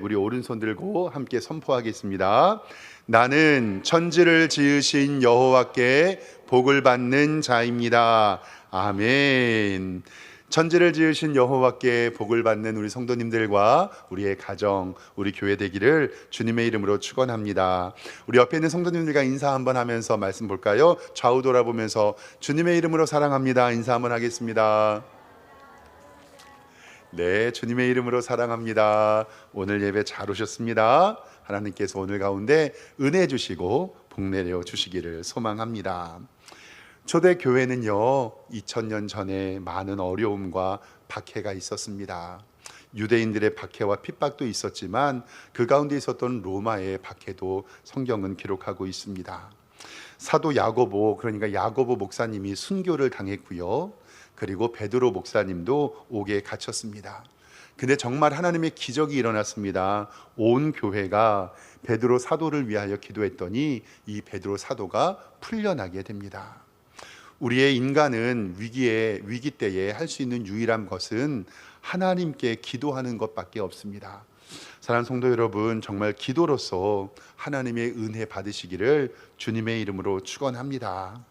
우리 오른손 들고 함께 선포하겠습니다. 나는 천지를 지으신 여호와께 복을 받는 자입니다. 아멘. 천지를 지으신 여호와께 복을 받는 우리 성도님들과 우리의 가정, 우리 교회 되기를 주님의 이름으로 축원합니다. 우리 옆에 있는 성도님들과 인사 한번 하면서 말씀 볼까요? 좌우 돌아보면서 주님의 이름으로 사랑합니다. 인사 한번 하겠습니다. 네, 주님의 이름으로 사랑합니다. 오늘 예배 잘 오셨습니다. 하나님께서 오늘 가운데 은혜 주시고 복 내려 주시기를 소망합니다. 초대교회는요 2000년 전에 많은 어려움과 박해가 있었습니다. 유대인들의 박해와 핍박도 있었지만 그 가운데 있었던 로마의 박해도 성경은 기록하고 있습니다. 사도 야고보, 그러니까 야고보 목사님이 순교를 당했고요, 그리고 베드로 목사님도 옥에 갇혔습니다. 근데 정말 하나님의 기적이 일어났습니다. 온 교회가 베드로 사도를 위하여 기도했더니 이 베드로 사도가 풀려나게 됩니다. 우리의 인간은 위기 때에 할 수 있는 유일한 것은 하나님께 기도하는 것밖에 없습니다. 사랑하는 성도 여러분, 정말 기도로서 하나님의 은혜 받으시기를 주님의 이름으로 축원합니다.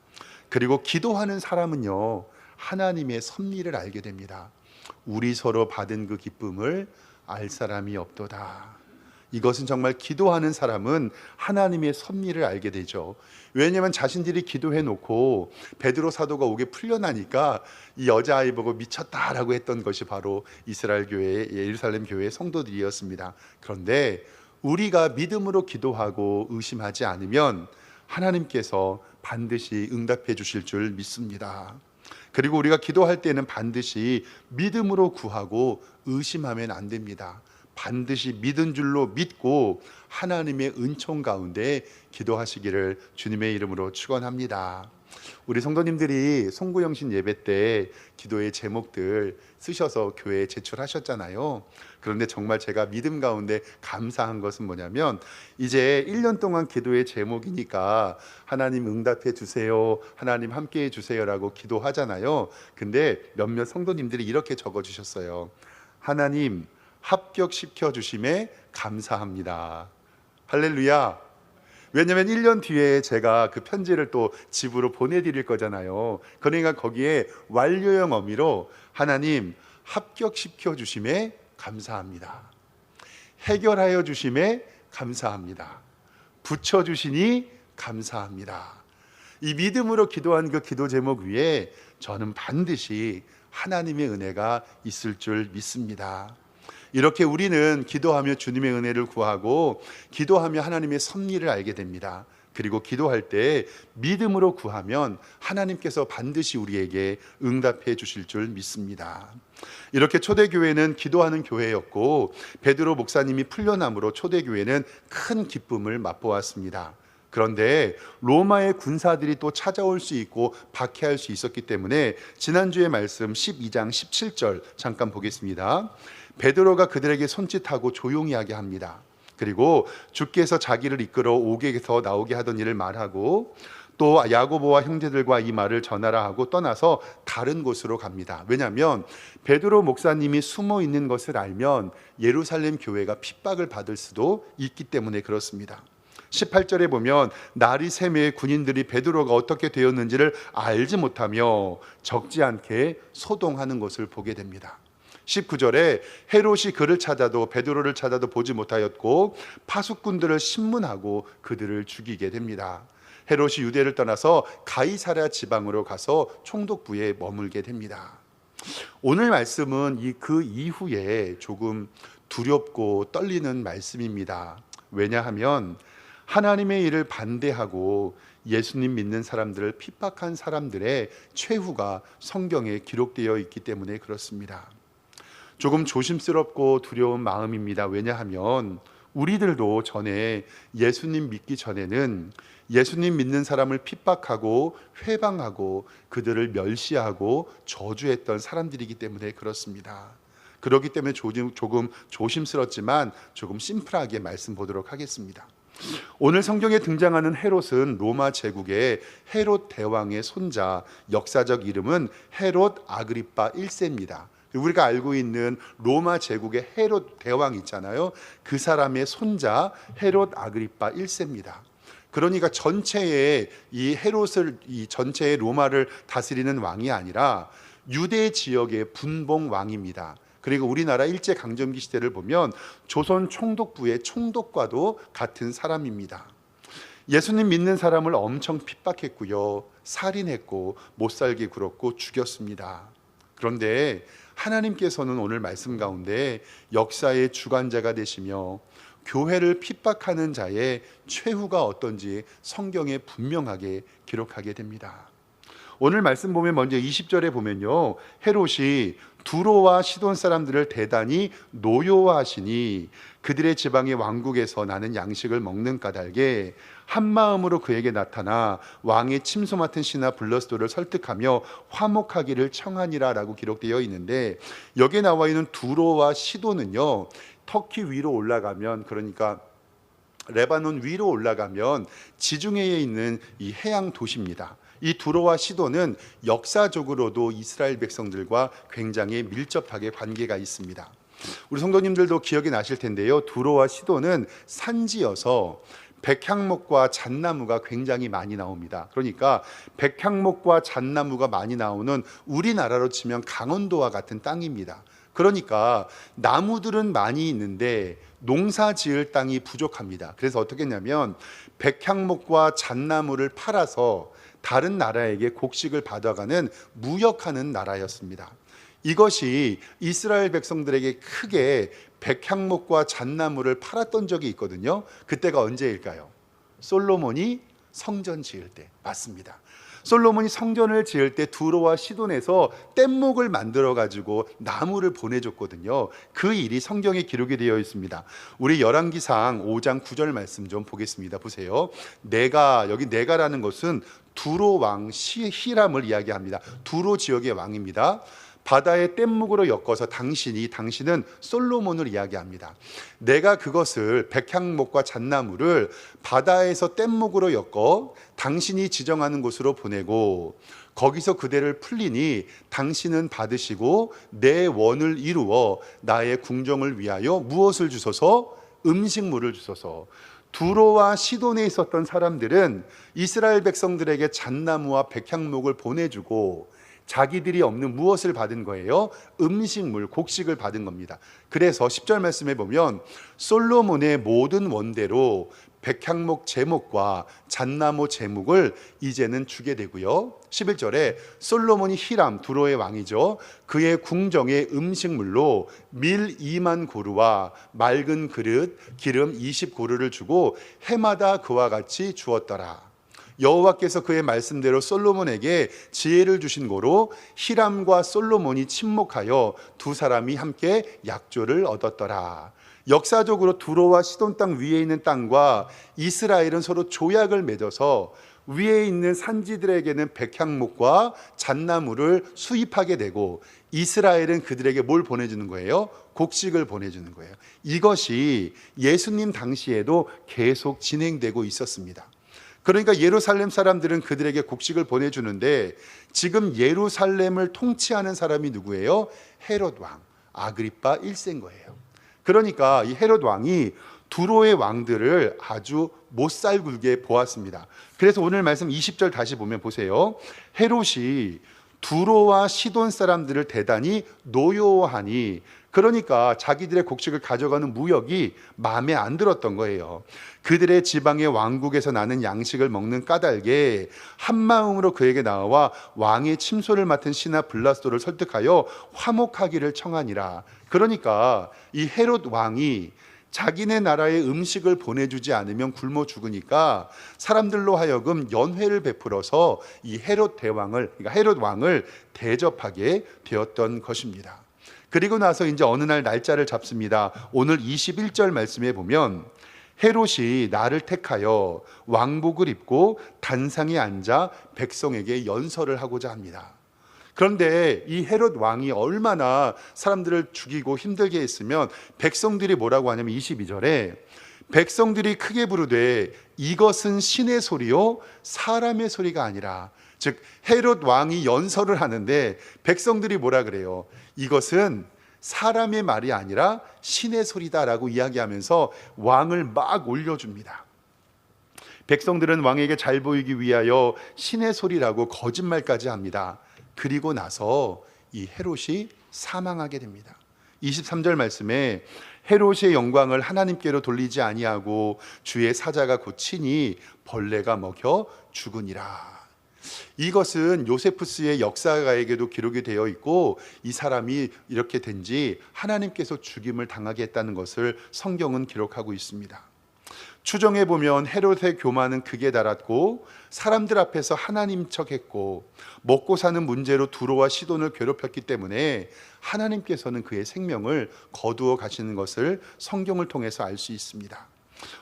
그리고 기도하는 사람은요 하나님의 섭리를 알게 됩니다. 우리 서로 받은 그 기쁨을 알 사람이 없도다. 이것은 정말 기도하는 사람은 하나님의 섭리를 알게 되죠. 왜냐하면 자신들이 기도해 놓고 베드로 사도가 옥에 풀려나니까 이 여자아이 보고 미쳤다라고 했던 것이 바로 이스라엘 교회, 예루살렘 교회의 성도들이었습니다. 그런데 우리가 믿음으로 기도하고 의심하지 않으면 하나님께서 반드시 응답해 주실 줄 믿습니다. 그리고 우리가 기도할 때는 반드시 믿음으로 구하고 의심하면 안 됩니다. 반드시 믿은 줄로 믿고 하나님의 은총 가운데 기도하시기를 주님의 이름으로 축원합니다. 우리 성도님들이 송구영신 예배 때 기도의 제목들 쓰셔서 교회에 제출하셨잖아요. 그런데 정말 제가 믿음 가운데 감사한 것은 뭐냐면, 이제 1년 동안 기도의 제목이니까 하나님 응답해 주세요, 하나님 함께해 주세요라고 기도하잖아요. 근데 몇몇 성도님들이 이렇게 적어주셨어요. 하나님 합격시켜 주심에 감사합니다. 할렐루야. 왜냐하면 1년 뒤에 제가 그 편지를 또 집으로 보내드릴 거잖아요. 그러니까 거기에 완료형 어미로 하나님 합격시켜 주심에 감사합니다, 해결하여 주심에 감사합니다, 붙여주시니 감사합니다. 이 믿음으로 기도한 그 기도 제목 위에 저는 반드시 하나님의 은혜가 있을 줄 믿습니다. 이렇게 우리는 기도하며 주님의 은혜를 구하고 기도하며 하나님의 섭리를 알게 됩니다. 그리고 기도할 때 믿음으로 구하면 하나님께서 반드시 우리에게 응답해 주실 줄 믿습니다. 이렇게 초대교회는 기도하는 교회였고 베드로 목사님이 풀려남으로 초대교회는 큰 기쁨을 맛보았습니다. 그런데 로마의 군사들이 또 찾아올 수 있고 박해할 수 있었기 때문에 지난주의 말씀 12장 17절 잠깐 보겠습니다. 베드로가 그들에게 손짓하고 조용히 하게 합니다. 그리고 주께서 자기를 이끌어 옥에서 나오게 하던 일을 말하고 또 야고보와 형제들과 이 말을 전하라 하고 떠나서 다른 곳으로 갑니다. 왜냐하면 베드로 목사님이 숨어 있는 것을 알면 예루살렘 교회가 핍박을 받을 수도 있기 때문에 그렇습니다. 18절에 보면 날이 새매 군인들이 베드로가 어떻게 되었는지를 알지 못하며 적지 않게 소동하는 것을 보게 됩니다. 19절에 헤롯이 그를 찾아도 베드로를 찾아도 보지 못하였고 파수꾼들을 신문하고 그들을 죽이게 됩니다. 헤롯이 유대를 떠나서 가이사랴 지방으로 가서 총독부에 머물게 됩니다. 오늘 말씀은 그 이후에 조금 두렵고 떨리는 말씀입니다. 왜냐하면 하나님의 일을 반대하고 예수님 믿는 사람들을 핍박한 사람들의 최후가 성경에 기록되어 있기 때문에 그렇습니다. 조금 조심스럽고 두려운 마음입니다. 왜냐하면 우리들도 전에 예수님 믿기 전에는 예수님 믿는 사람을 핍박하고 회방하고 그들을 멸시하고 저주했던 사람들이기 때문에 그렇습니다. 그렇기 때문에 조금 조심스럽지만 조금 심플하게 말씀 보도록 하겠습니다. 오늘 성경에 등장하는 헤롯은 로마 제국의 헤롯 대왕의 손자, 역사적 이름은 헤롯 아그리파 1세입니다. 우리가 알고 있는 로마 제국의 헤롯 대왕 있잖아요. 그 사람의 손자 헤롯 아그리파 1세입니다. 그러니까 전체의 이 헤롯을, 이 전체의 로마를 다스리는 왕이 아니라 유대 지역의 분봉 왕입니다. 그리고 우리나라 일제 강점기 시대를 보면 조선 총독부의 총독과도 같은 사람입니다. 예수님 믿는 사람을 엄청 핍박했고요, 살인했고 못살게 굴었고 죽였습니다. 그런데 하나님께서는 오늘 말씀 가운데 역사의 주관자가 되시며 교회를 핍박하는 자의 최후가 어떤지 성경에 분명하게 기록하게 됩니다. 오늘 말씀 보면 먼저 20절에 보면요, 헤롯이 두로와 시돈 사람들을 대단히 노여워하시니 그들의 지방의 왕국에서 나는 양식을 먹는 까닭에 한 마음으로 그에게 나타나 왕의 침소 맡은 신하 블라스도를 설득하며 화목하기를 청하니라 라고 기록되어 있는데, 여기에 나와 있는 두로와 시돈은요, 터키 위로 올라가면, 그러니까 레바논 위로 올라가면 지중해에 있는 이 해양 도시입니다. 이 두로와 시돈은 역사적으로도 이스라엘 백성들과 굉장히 밀접하게 관계가 있습니다. 우리 성도님들도 기억이 나실 텐데요, 두로와 시돈은 산지여서 백향목과 잣나무가 굉장히 많이 나옵니다. 그러니까 백향목과 잣나무가 많이 나오는 우리나라로 치면 강원도와 같은 땅입니다. 그러니까 나무들은 많이 있는데 농사 지을 땅이 부족합니다. 그래서 어떻게 했냐면 백향목과 잣나무를 팔아서 다른 나라에게 곡식을 받아가는, 무역하는 나라였습니다. 이것이 이스라엘 백성들에게 크게 백향목과 잣나무를 팔았던 적이 있거든요. 그때가 언제일까요? 솔로몬이 성전 지을 때, 맞습니다. 솔로몬이 성전을 지을 때 두로와 시돈에서 뗏목을 만들어 가지고 나무를 보내줬거든요. 그 일이 성경에 기록이 되어 있습니다. 우리 열왕기상 5장 9절 말씀 좀 보겠습니다. 보세요. 여기 네가라는 것은 두로 왕 히람을 이야기합니다. 두로 지역의 왕입니다. 바다에 뗏목으로 엮어서 당신은 솔로몬을 이야기합니다. 내가 그것을, 백향목과 잣나무를 바다에서 뗏목으로 엮어 당신이 지정하는 곳으로 보내고 거기서 그대를 풀리니 당신은 받으시고 내 원을 이루어 나의 궁정을 위하여 무엇을 주소서? 음식물을 주소서. 두로와 시돈에 있었던 사람들은 이스라엘 백성들에게 잣나무와 백향목을 보내주고 자기들이 없는 무엇을 받은 거예요? 음식물, 곡식을 받은 겁니다. 그래서 10절 말씀에 보면 솔로몬의 모든 원대로 백향목 제목과 잣나무 제목을 이제는 주게 되고요, 11절에 솔로몬이 히람, 두로의 왕이죠, 그의 궁정의 음식물로 밀 2만 고루와 맑은 그릇, 기름 20고루를 주고 해마다 그와 같이 주었더라. 여호와께서 그의 말씀대로 솔로몬에게 지혜를 주신 고로 히람과 솔로몬이 친목하여 두 사람이 함께 약조를 얻었더라. 역사적으로 두로와 시돈 땅 위에 있는 땅과 이스라엘은 서로 조약을 맺어서 위에 있는 산지들에게는 백향목과 잣나무를 수입하게 되고 이스라엘은 그들에게 뭘 보내주는 거예요? 곡식을 보내주는 거예요. 이것이 예수님 당시에도 계속 진행되고 있었습니다. 그러니까 예루살렘 사람들은 그들에게 곡식을 보내주는데 지금 예루살렘을 통치하는 사람이 누구예요? 헤롯 왕, 아그리파 1세인 거예요. 그러니까 이 헤롯 왕이 두로의 왕들을 아주 못살굴게 보았습니다. 그래서 오늘 말씀 20절 다시 보면 보세요. 헤롯이 두로와 시돈 사람들을 대단히 노여워하니, 그러니까 자기들의 곡식을 가져가는 무역이 마음에 안 들었던 거예요. 그들의 지방의 왕국에서 나는 양식을 먹는 까닭에 한 마음으로 그에게 나와 왕의 침소를 맡은 신하 블라스도를 설득하여 화목하기를 청하니라. 그러니까 이 헤롯 왕이 자기네 나라에 음식을 보내주지 않으면 굶어 죽으니까 사람들로 하여금 연회를 베풀어서 이 헤롯 대왕을, 그러니까 헤롯 왕을 대접하게 되었던 것입니다. 그리고 나서 이제 어느 날 날짜를 잡습니다. 오늘 21절 말씀에 보면 헤롯이 나를 택하여 왕복을 입고 단상에 앉아 백성에게 연설을 하고자 합니다. 그런데 이 헤롯 왕이 얼마나 사람들을 죽이고 힘들게 했으면 백성들이 뭐라고 하냐면 22절에 백성들이 크게 부르되 이것은 신의 소리요 사람의 소리가 아니라 즉 헤롯 왕이 연설을 하는데 백성들이 뭐라 그래요? 이것은 사람의 말이 아니라 신의 소리다라고 이야기하면서 왕을 막 올려줍니다. 백성들은 왕에게 잘 보이기 위하여 신의 소리라고 거짓말까지 합니다. 그리고 나서 이 헤롯이 사망하게 됩니다. 23절 말씀에 헤롯의 영광을 하나님께로 돌리지 아니하고 주의 사자가 곧 치니 벌레가 먹여 죽으니라. 이것은 요세푸스의 역사가에게도 기록이 되어 있고 이 사람이 이렇게 된지 하나님께서 죽임을 당하게 했다는 것을 성경은 기록하고 있습니다. 추정해 보면 헤롯의 교만은 극에 달았고 사람들 앞에서 하나님 척했고 먹고 사는 문제로 두로와 시돈을 괴롭혔기 때문에 하나님께서는 그의 생명을 거두어 가시는 것을 성경을 통해서 알 수 있습니다.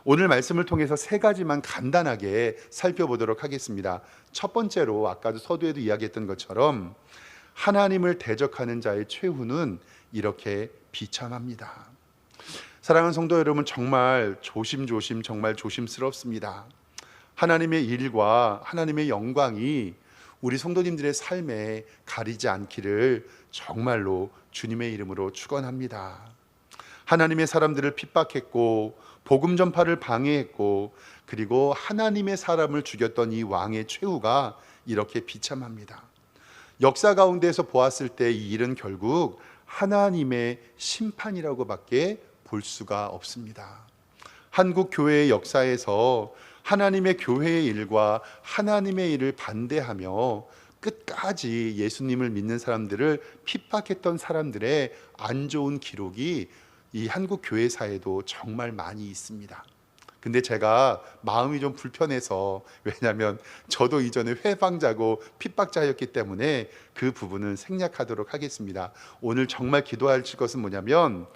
오늘 말씀을 통해서 세 가지만 간단하게 살펴보도록 하겠습니다. 첫 번째로 아까도 서두에도 이야기했던 것처럼 하나님을 대적하는 자의 최후는 이렇게 비참합니다. 사랑하는 성도 여러분, 정말 조심조심 정말 조심스럽습니다. 하나님의 일과 하나님의 영광이 우리 성도님들의 삶에 가리지 않기를 정말로 주님의 이름으로 축원합니다. 하나님의 사람들을 핍박했고 복음 전파를 방해했고 그리고 하나님의 사람을 죽였던 이 왕의 최후가 이렇게 비참합니다. 역사 가운데서 보았을 때 이 일은 결국 하나님의 심판이라고밖에 볼 수가 없습니다. 한국 교회의 역사에서 하나님의 교회의 일과 하나님의 일을 반대하며 끝까지 예수님을 믿는 사람들을 핍박했던 사람들의 안 좋은 기록이 이 한국 교회사에도 정말 많이 있습니다. 근데 제가 마음이 좀 불편해서, 왜냐하면 저도 이전에 회방자고 핍박자였기 때문에 그 부분은 생략하도록 하겠습니다. 오늘 정말 기도할 것은 뭐냐면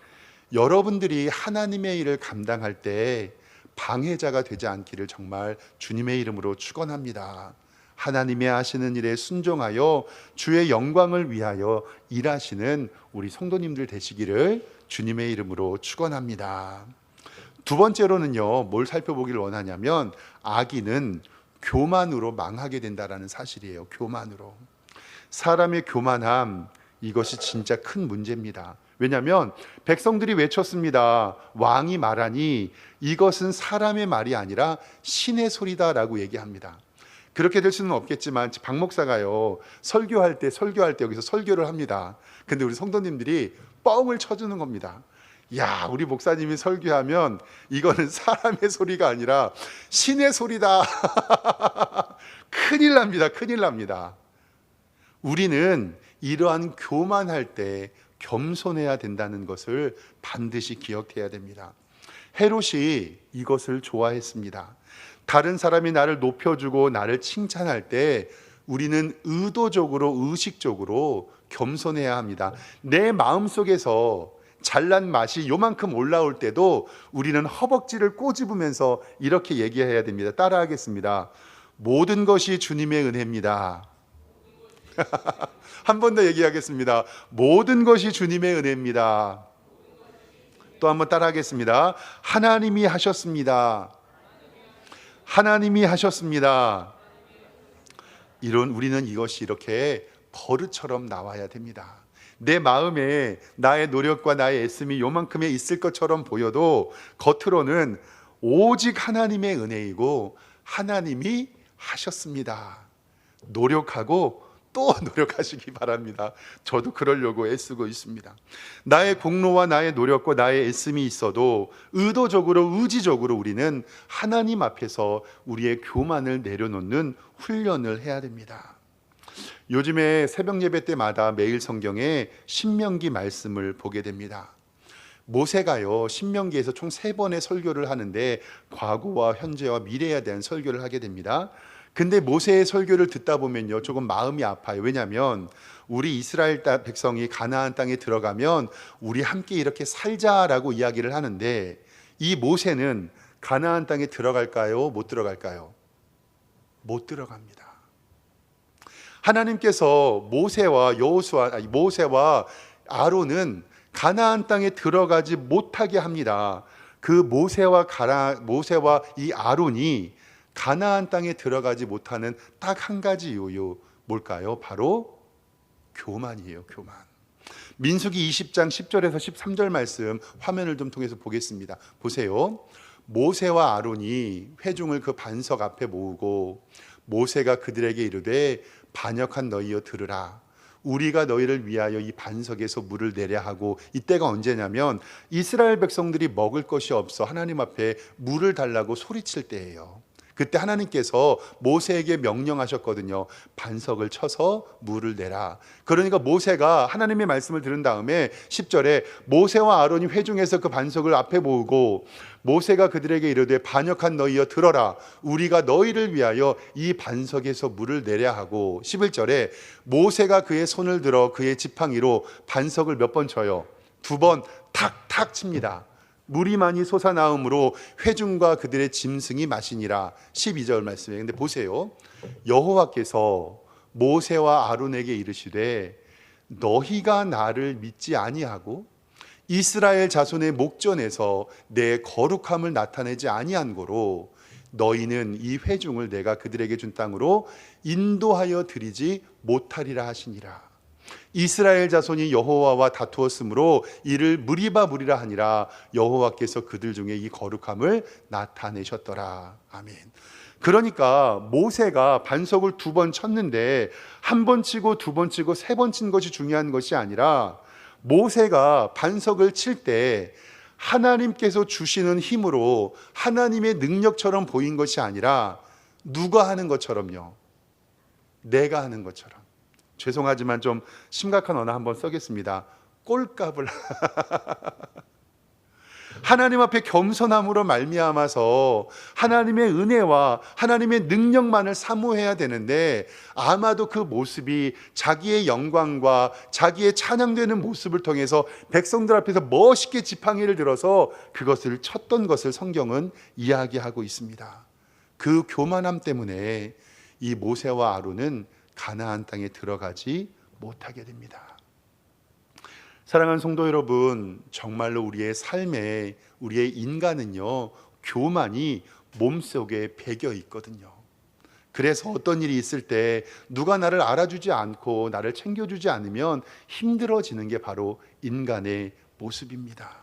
여러분들이 하나님의 일을 감당할 때 방해자가 되지 않기를 정말 주님의 이름으로 축원합니다. 하나님의 하시는 일에 순종하여 주의 영광을 위하여 일하시는 우리 성도님들 되시기를 주님의 이름으로 축원합니다. 두 번째로는요, 뭘 살펴보기를 원하냐면 악인은 교만으로 망하게 된다라는 사실이에요. 교만으로. 사람의 교만함, 이것이 진짜 큰 문제입니다. 왜냐하면 백성들이 외쳤습니다. 왕이 말하니 이것은 사람의 말이 아니라 신의 소리다라고 얘기합니다. 그렇게 될 수는 없겠지만 박 목사가요, 설교할 때 여기서 설교를 합니다. 근데 우리 성도님들이 뻥을 쳐주는 겁니다. 야, 우리 목사님이 설교하면 이거는 사람의 소리가 아니라 신의 소리다. 큰일 납니다. 큰일 납니다. 우리는 이러한 교만할 때 겸손해야 된다는 것을 반드시 기억해야 됩니다. 헤롯이 이것을 좋아했습니다. 다른 사람이 나를 높여주고 나를 칭찬할 때 우리는 의도적으로, 의식적으로 겸손해야 합니다. 내 마음속에서 잘난 맛이 요만큼 올라올 때도 우리는 허벅지를 꼬집으면서 이렇게 얘기해야 됩니다. 따라하겠습니다. 모든 것이 주님의 은혜입니다. 한 번 더 얘기하겠습니다. 모든 것이 주님의 은혜입니다. 또 한 번 따라하겠습니다. 하나님이 하셨습니다. 하나님이 하셨습니다. 우리는 이것이 이렇게 버릇처럼 나와야 됩니다. 내 마음에 나의 노력과 나의 애씀이 요만큼에 있을 것처럼 보여도 겉으로는 오직 하나님의 은혜이고 하나님이 하셨습니다. 노력하고 또 노력하시기 바랍니다. 저도 그러려고 애쓰고 있습니다. 나의 공로와 나의 노력과 나의 애씀이 있어도 의도적으로, 의지적으로 우리는 하나님 앞에서 우리의 교만을 내려놓는 훈련을 해야 됩니다. 요즘에 새벽 예배 때마다 매일 성경에 신명기 말씀을 보게 됩니다. 모세가요, 신명기에서 총 3번의 설교를 하는데 과거와 현재와 미래에 대한 설교를 하게 됩니다. 근데 모세의 설교를 듣다 보면요, 조금 마음이 아파요. 왜냐하면 우리 이스라엘 백성이 가나안 땅에 들어가면 우리 함께 이렇게 살자라고 이야기를 하는데 이 모세는 가나안 땅에 들어갈까요? 못 들어갈까요? 못 들어갑니다. 하나님께서 모세와 아론은 가나안 땅에 들어가지 못하게 합니다. 그 모세와 이 아론이 가나안 땅에 들어가지 못하는 딱 한 가지 이유 뭘까요? 바로 교만이에요. 교만. 민수기 20장 10절에서 13절 말씀 화면을 좀 통해서 보겠습니다. 보세요. 모세와 아론이 회중을 그 반석 앞에 모으고 모세가 그들에게 이르되 반역한 너희여 들으라. 우리가 너희를 위하여 이 반석에서 물을 내려 하고, 이때가 언제냐면 이스라엘 백성들이 먹을 것이 없어 하나님 앞에 물을 달라고 소리칠 때예요. 그때 하나님께서 모세에게 명령하셨거든요. 반석을 쳐서 물을 내라. 그러니까 모세가 하나님의 말씀을 들은 다음에 10절에 모세와 아론이 회중에서 그 반석을 앞에 모으고 모세가 그들에게 이르되 반역한 너희여 들어라. 우리가 너희를 위하여 이 반석에서 물을 내려 하고, 11절에 모세가 그의 손을 들어 그의 지팡이로 반석을 몇 번 쳐요? 2번 탁탁 칩니다. 물이 많이 솟아나음으로 회중과 그들의 짐승이 마시니라. 12절 말씀이에요. 근데 보세요. 여호와께서 모세와 아론에게 이르시되 너희가 나를 믿지 아니하고 이스라엘 자손의 목전에서 내 거룩함을 나타내지 아니한 고로 너희는 이 회중을 내가 그들에게 준 땅으로 인도하여 드리지 못하리라 하시니라. 이스라엘 자손이 여호와와 다투었으므로 이를 무리바 무리라 하니라. 여호와께서 그들 중에 이 거룩함을 나타내셨더라. 아멘. 그러니까 모세가 반석을 2번 쳤는데 1번 치고 2번 치고 3번 친 것이 중요한 것이 아니라, 모세가 반석을 칠 때 하나님께서 주시는 힘으로 하나님의 능력처럼 보인 것이 아니라 누가 하는 것처럼요, 내가 하는 것처럼. 죄송하지만 좀 심각한 언어 한번 써겠습니다. 꼴값을 하나님 앞에 겸손함으로 말미암아서 하나님의 은혜와 하나님의 능력만을 사모해야 되는데, 아마도 그 모습이 자기의 영광과 자기의 찬양되는 모습을 통해서 백성들 앞에서 멋있게 지팡이를 들어서 그것을 쳤던 것을 성경은 이야기하고 있습니다. 그 교만함 때문에 이 모세와 아론은 가나안 땅에 들어가지 못하게 됩니다. 사랑하는 성도 여러분, 정말로 우리의 삶에, 우리의 인간은요, 교만이 몸속에 배겨 있거든요. 그래서 어떤 일이 있을 때 누가 나를 알아주지 않고 나를 챙겨주지 않으면 힘들어지는 게 바로 인간의 모습입니다.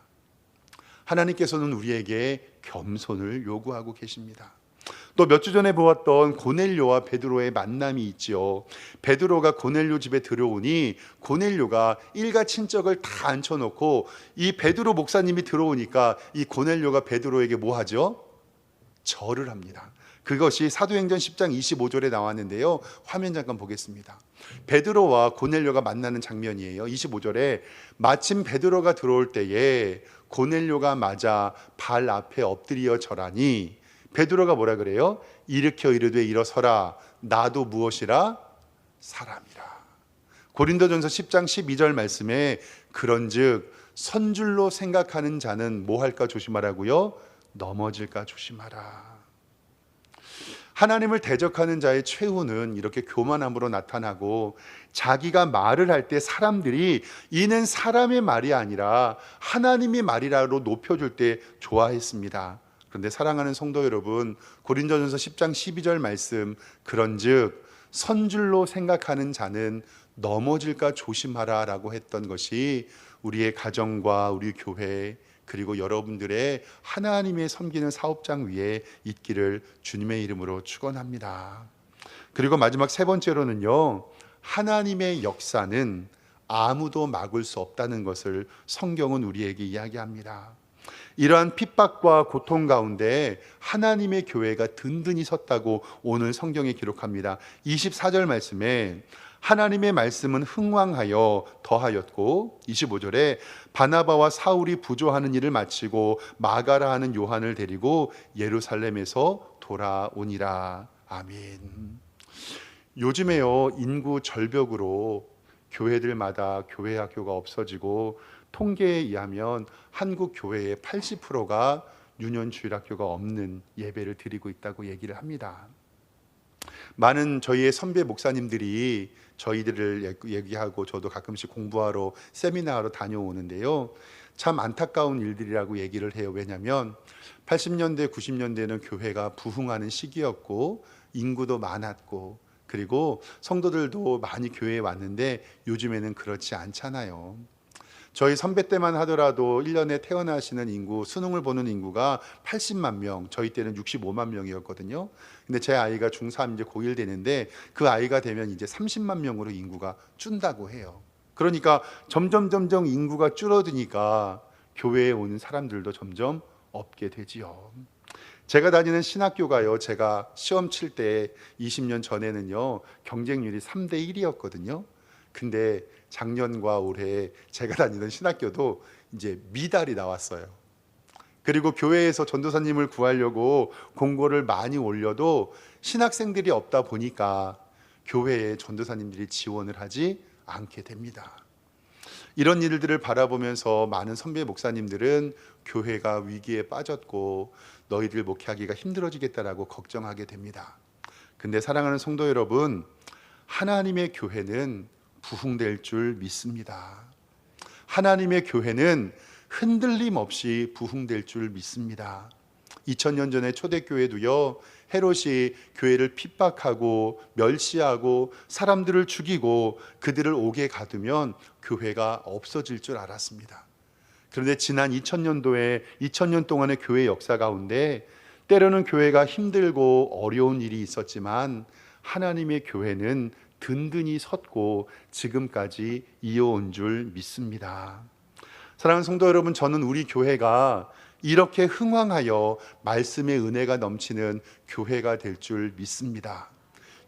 하나님께서는 우리에게 겸손을 요구하고 계십니다. 또 몇 주 전에 보았던 고넬료와 베드로의 만남이 있지요. 베드로가 고넬료 집에 들어오니 고넬료가 일가 친척을 다 앉혀놓고, 이 베드로 목사님이 들어오니까 이 고넬료가 베드로에게 뭐 하죠? 절을 합니다. 그것이 사도행전 10장 25절에 나왔는데요. 화면 잠깐 보겠습니다. 베드로와 고넬료가 만나는 장면이에요. 25절에 마침 베드로가 들어올 때에 고넬료가 맞아 발 앞에 엎드려 절하니, 베드로가 뭐라 그래요? 일으켜 이르되 일어서라, 나도 무엇이라? 사람이라. 고린도전서 10장 12절 말씀에 그런즉 선줄로 생각하는 자는 뭐 할까 조심하라고요? 넘어질까 조심하라. 하나님을 대적하는 자의 최후는 이렇게 교만함으로 나타나고, 자기가 말을 할 때 사람들이 이는 사람의 말이 아니라 하나님의 말이라로 높여줄 때 좋아했습니다. 그런데 사랑하는 성도 여러분, 고린도전서 10장 12절 말씀, 그런즉 선줄로 생각하는 자는 넘어질까 조심하라 라고 했던 것이 우리의 가정과 우리 교회, 그리고 여러분들의 하나님의 섬기는 사업장 위에 있기를 주님의 이름으로 축원합니다. 그리고 마지막 3번째로는요, 하나님의 역사는 아무도 막을 수 없다는 것을 성경은 우리에게 이야기합니다. 이러한 핍박과 고통 가운데 하나님의 교회가 든든히 섰다고 오늘 성경에 기록합니다. 24절 말씀에 하나님의 말씀은 흥왕하여 더하였고, 25절에 바나바와 사울이 부조하는 일을 마치고 마가라 하는 요한을 데리고 예루살렘에서 돌아오니라. 아멘. 요즘에요, 인구 절벽으로 교회들마다 교회 학교가 없어지고, 통계에 의하면 한국 교회의 80%가 유년주일학교가 없는 예배를 드리고 있다고 얘기를 합니다. 많은 저희의 선배 목사님들이 저희들을 얘기하고 저도 가끔씩 공부하러 세미나하러 다녀오는데요. 참 안타까운 일들이라고 얘기를 해요. 왜냐하면 80년대, 90년대는 교회가 부흥하는 시기였고 인구도 많았고 그리고 성도들도 많이 교회에 왔는데 요즘에는 그렇지 않잖아요. 저희 선배 때만 하더라도 1년에 태어나시는 인구, 수능을 보는 인구가 80만 명, 저희 때는 65만 명이었거든요. 근데 제 아이가 중3 이제 고1 되는데 그 아이가 되면 이제 30만 명으로 인구가 준다고 해요. 그러니까 점점 인구가 줄어드니까 교회에 오는 사람들도 점점 없게 되지요. 제가 다니는 신학교가요, 제가 시험 칠 때 20년 전에는요, 경쟁률이 3대 1이었거든요. 근데 작년과 올해 제가 다니던 신학교도 이제 미달이 나왔어요. 그리고 교회에서 전도사님을 구하려고 공고를 많이 올려도 신학생들이 없다 보니까 교회에 전도사님들이 지원을 하지 않게 됩니다. 이런 일들을 바라보면서 많은 선배 목사님들은 교회가 위기에 빠졌고 너희들 목회하기가 힘들어지겠다라고 걱정하게 됩니다. 근데 사랑하는 성도 여러분, 하나님의 교회는 부흥될 줄 믿습니다. 하나님의 교회는 흔들림 없이 부흥될 줄 믿습니다. 2000년 전에 초대교회도요, 헤롯이 교회를 핍박하고 멸시하고 사람들을 죽이고 그들을 옥에 가두면 교회가 없어질 줄 알았습니다. 그런데 지난 2000년 동안의 교회 역사 가운데 때로는 교회가 힘들고 어려운 일이 있었지만 하나님의 교회는 든든히 섰고 지금까지 이어온 줄 믿습니다. 사랑하는 성도 여러분, 저는 우리 교회가 이렇게 흥왕하여 말씀의 은혜가 넘치는 교회가 될 줄 믿습니다.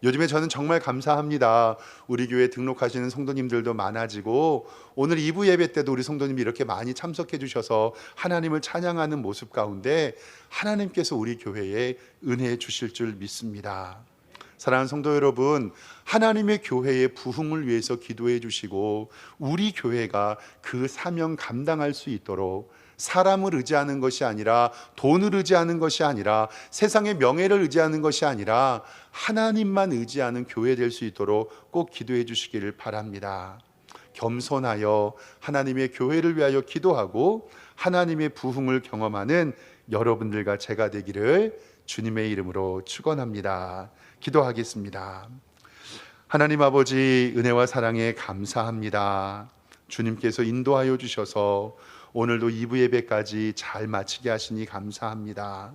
요즘에 저는 정말 감사합니다. 우리 교회 등록하시는 성도님들도 많아지고 오늘 2부 예배 때도 우리 성도님이 이렇게 많이 참석해 주셔서 하나님을 찬양하는 모습 가운데 하나님께서 우리 교회에 은혜 주실 줄 믿습니다. 사랑하는 성도 여러분, 하나님의 교회의 부흥을 위해서 기도해 주시고 우리 교회가 그 사명 감당할 수 있도록 사람을 의지하는 것이 아니라 돈을 의지하는 것이 아니라 세상의 명예를 의지하는 것이 아니라 하나님만 의지하는 교회 될 수 있도록 꼭 기도해 주시기를 바랍니다. 겸손하여 하나님의 교회를 위하여 기도하고 하나님의 부흥을 경험하는 여러분들과 제가 되기를 주님의 이름으로 축원합니다. 기도하겠습니다. 하나님 아버지, 은혜와 사랑에 감사합니다. 주님께서 인도하여 주셔서 오늘도 2부 예배까지 잘 마치게 하시니 감사합니다.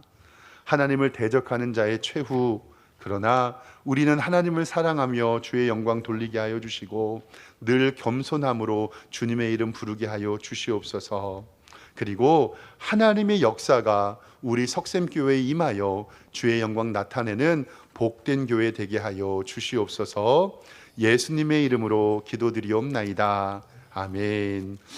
하나님을 대적하는 자의 최후, 그러나 우리는 하나님을 사랑하며 주의 영광 돌리게 하여 주시고 늘 겸손함으로 주님의 이름 부르게 하여 주시옵소서. 그리고 하나님의 역사가 우리 석샘교회에 임하여 주의 영광 나타내는 복된 교회 되게 하여 주시옵소서. 예수님의 이름으로 기도드리옵나이다. 아멘.